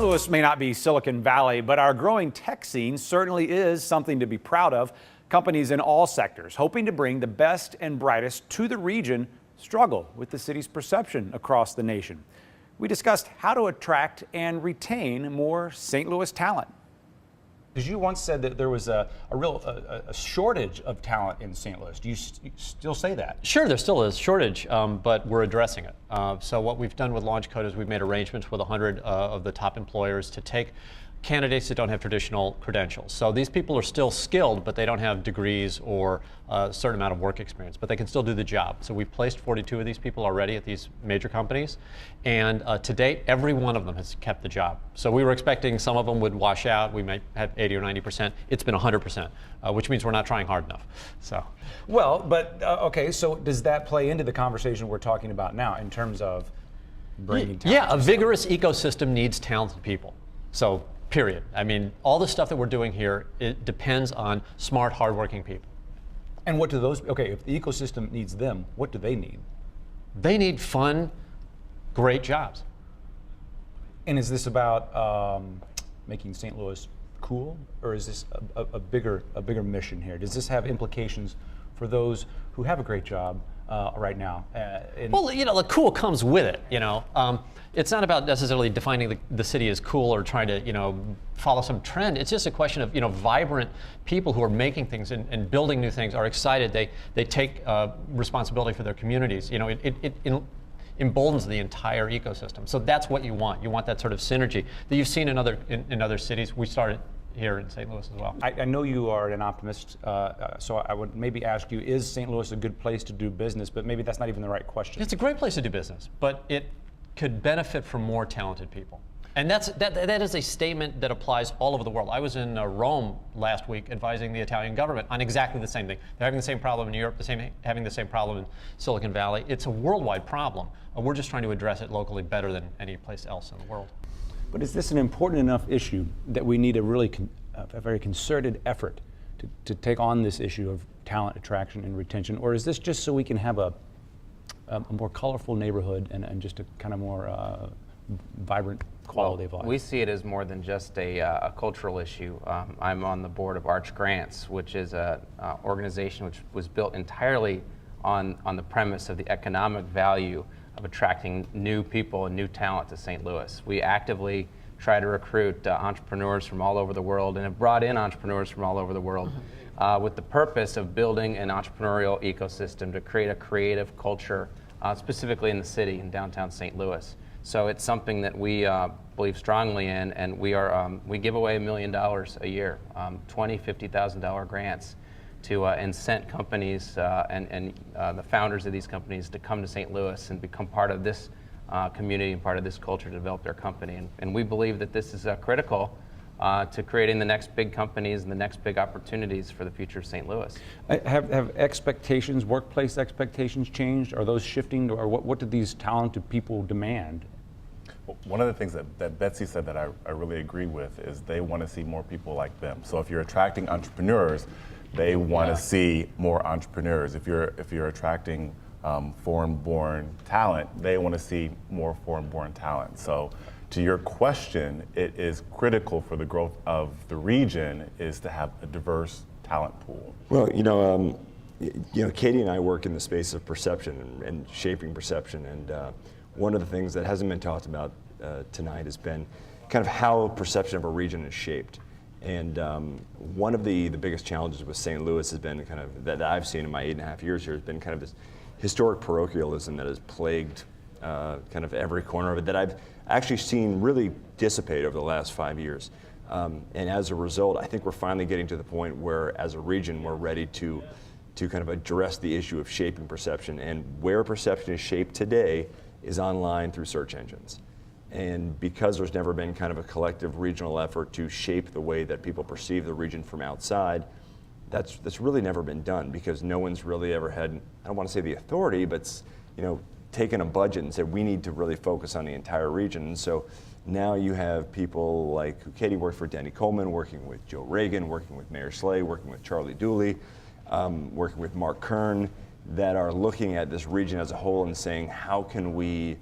Louis may not be Silicon Valley, but our growing tech scene certainly is something to be proud of. Companies in all sectors hoping to bring the best and brightest to the region struggle with the city's perception across the nation. We discussed how to attract and retain more St. Louis talent. Because you once said that there was a real shortage of talent in St. Louis. Do you still say that? Sure, there still is shortage, but we're addressing it. So what we've done with Launch Code is we've made arrangements with 100 of the top employers to take candidates that don't have traditional credentials. So these people are still skilled, but they don't have degrees or a certain amount of work experience, but they can still do the job. So we've placed 42 of these people already at these major companies, and to date, every one of them has kept the job. So we were expecting some of them would wash out. We might have 80 or 90%. It's been 100%, which means we're not trying hard enough. So, well, but okay, so does that play into the conversation we're talking about now in terms of bringing talent? Yeah, a vigorous ecosystem needs talented people. So, period. I mean, all the stuff that we're doing here, it depends on smart, hardworking people. And what do those, okay, if the ecosystem needs them, what do they need? They need fun, great jobs. And is this about making St. Louis cool, or is this a bigger mission here? Does this have implications for those who have a great job right now? Well, you know, the cool comes with it, you know. It's not about necessarily defining the city as cool or trying to, you know, follow some trend. It's just a question of, you know, vibrant people who are making things and building new things are excited. They take responsibility for their communities. You know, it emboldens the entire ecosystem. So that's what you want. You want that sort of synergy that you've seen in other cities. We started here in St. Louis as well. I know you are an optimist, so I would maybe ask you, is St. Louis a good place to do business? But maybe that's not even the right question. It's a great place to do business, but it could benefit from more talented people. And that is a statement that applies all over the world. I was in Rome last week advising the Italian government on exactly the same thing. They're having the same problem in New York, having the same problem in Silicon Valley. It's a worldwide problem. We're just trying to address it locally better than any place else in the world. But is this an important enough issue that we need a really a very concerted effort to take on this issue of talent attraction and retention, or is this just so we can have a more colorful neighborhood and just a kind of more vibrant quality of life? We see it as more than just a cultural issue. I'm on the board of Arch Grants, which is an organization which was built entirely on the premise of the economic value of attracting new people and new talent to St. Louis. We actively try to recruit entrepreneurs from all over the world and have brought in entrepreneurs from all over the world with the purpose of building an entrepreneurial ecosystem to create a creative culture, specifically in the city, in downtown St. Louis. So it's something that we believe strongly in, and we give away $1 million a year, $20,000, $50,000 grants to incent companies and the founders of these companies to come to St. Louis and become part of this community and part of this culture to develop their company. And we believe that this is critical to creating the next big companies and the next big opportunities for the future of St. Louis. Have expectations, workplace expectations changed? Are those shifting, or what do these talented people demand? One of the things that Betsy said that I really agree with is they want to see more people like them. So if you're attracting entrepreneurs, they want to see more entrepreneurs. If you're attracting foreign-born talent, they want to see more foreign-born talent. So to your question, it is critical for the growth of the region is to have a diverse talent pool. Well, Katie and I work in the space of perception and shaping perception, and one of the things that hasn't been talked about tonight has been kind of how perception of a region is shaped. And one of the biggest challenges with St. Louis has been kind of, that I've seen in my 8.5 years here, has been kind of this historic parochialism that has plagued kind of every corner of it, that I've actually seen really dissipate over the last 5 years. And as a result, I think we're finally getting to the point where, as a region, we're ready to kind of address the issue of shaping perception. And where perception is shaped today is online through search engines. And because there's never been kind of a collective regional effort to shape the way that people perceive the region from outside, that's really never been done, because no one's really ever had, I don't want to say the authority, but taken a budget and said we need to really focus on the entire region. And so now you have people like Katie worked for Denny Coleman, working with Joe Reagan, working with Mayor Slay, working with Charlie Dooley, working with Mark Kern, that are looking at this region as a whole and saying, how can we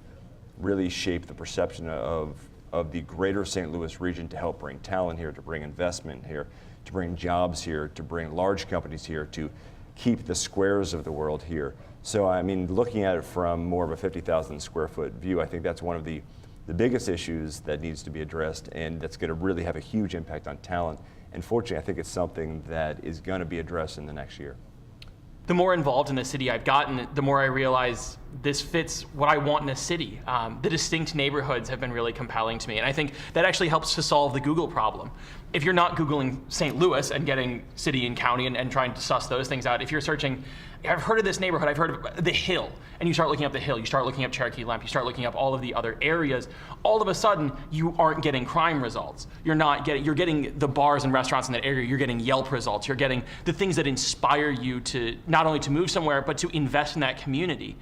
really shape the perception of of the greater St. Louis region to help bring talent here, to bring investment here, to bring jobs here, to bring large companies here, to keep the Squares of the world here. So I mean, looking at it from more of a 50,000 square foot view, I think that's one of the biggest issues that needs to be addressed, and that's going to really have a huge impact on talent. And fortunately, I think it's something that is going to be addressed in the next year. The more involved in the city I've gotten, the more I realize this fits what I want in a city. The distinct neighborhoods have been really compelling to me, and I think that actually helps to solve the Google problem. If you're not Googling St. Louis and getting city and county and trying to suss those things out, if you're searching, I've heard of this neighborhood, I've heard of the Hill, and you start looking up the Hill, you start looking up Cherokee Lamp, you start looking up all of the other areas, all of a sudden you aren't getting crime results. You're getting the bars and restaurants in that area, you're getting Yelp results, you're getting the things that inspire you to not only to move somewhere, but to invest in that community.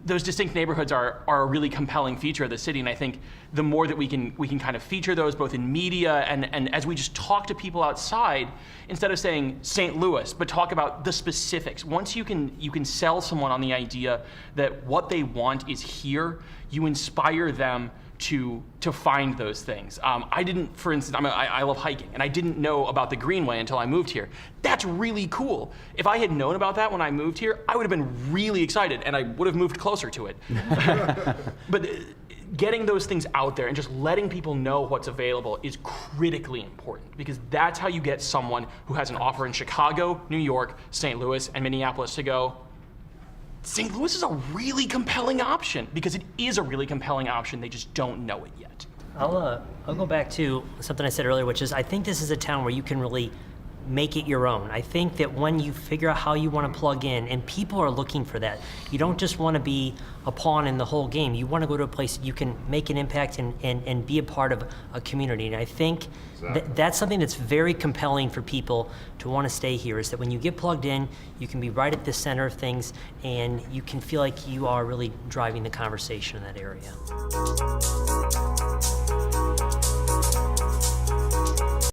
Those distinct neighborhoods are a really compelling feature of the city, and I think the more that we can kind of feature those both in media and as we just talk to people outside, instead of saying St. Louis, but talk about the specifics. Once you can sell someone on the idea that what they want is here, you inspire them to find those things. I didn't, for instance, I love hiking, and I didn't know about the Greenway until I moved here. That's really cool. If I had known about that when I moved here, I would have been really excited, and I would have moved closer to it. But getting those things out there and just letting people know what's available is critically important, because that's how you get someone who has an offer in Chicago, New York, St. Louis, and Minneapolis to go, St. Louis is a really compelling option, because it is a really compelling option. They just don't know it yet. I'll go back to something I said earlier, which is I think this is a town where you can really make it your own. I think that when you figure out how you want to plug in, and people are looking for that, you don't just want to be a pawn in the whole game. You want to go to a place that you can make an impact and be a part of a community. And I think that's something that's very compelling for people to want to stay here, is that when you get plugged in, you can be right at the center of things, and you can feel like you are really driving the conversation in that area.